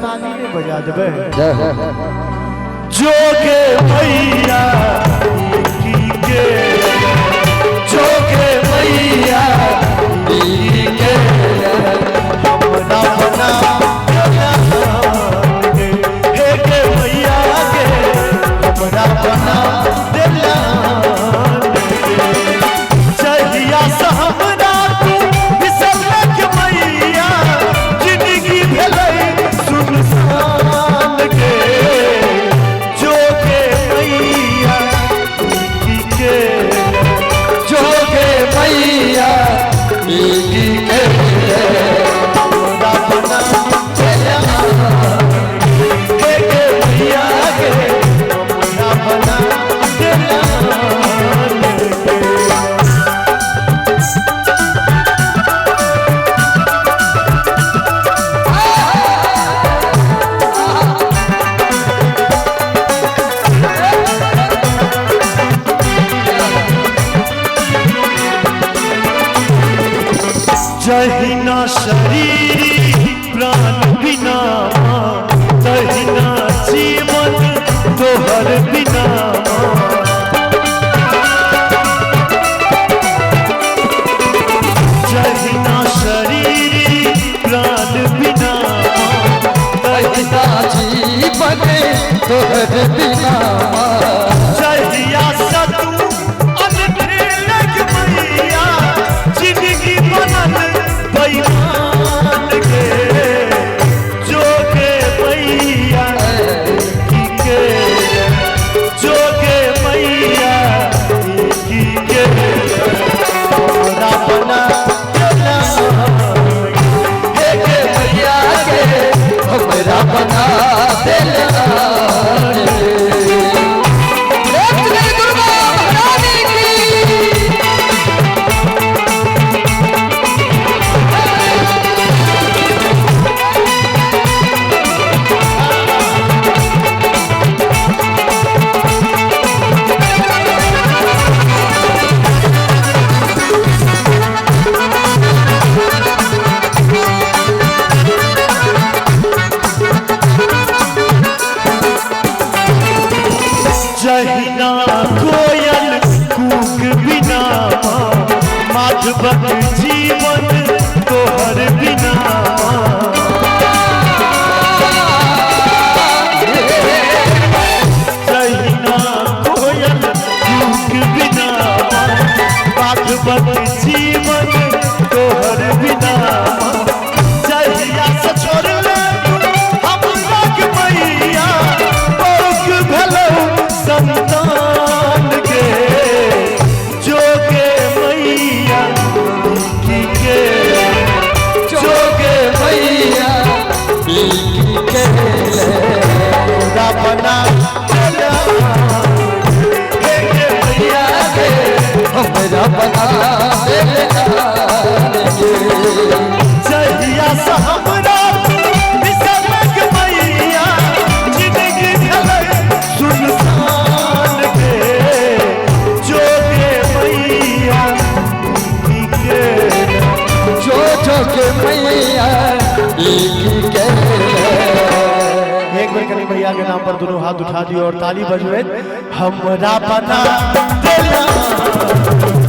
ताली में बजा देबे। जोगे मैया की के जोगे मैया की के हमरा बना हे के मैया के हमरा बना देला चाहिया से हमरा तू बिसरले के मैया जिंदगी भेलै सुनसान के जोगे मैया की के जोगे मैया की के हमरा बना देला हे के मैया के हमरा बना देला। जहिना शरीर प्राण बिना तहिना जीवन तोहर बिना जहिना शरीर प्राण बिना तहिना जीवन तोहर बिना जहिया सतू अनभिलक मैया जिंदगी बनल बेईमान के जोगे मैया की के जोगे मैया की के हमरा बना देला हे के मैया के हमरा बना देला। जहिना कोयल कूक बिना माधवन जीवन तोहर बिना जहिना कोयल कूक बिना माधवन जीवन तोहर बिना जहिया से छोड़ले हमरा के मैया पौक भेलौ संतान के जोगे मैया की के जोगे मैया की के हमरा बना देला हे के मैया के हमरा बना देला। जहिया से हमरा बिसरलक मैया जिंदगी भेलै सुनसान के जोगे मैया की के जोगे मैया की के एक बार करी भैया के नाम पर दोनों हाथ उठा दियो और ताली बजवे हमरा बना देला।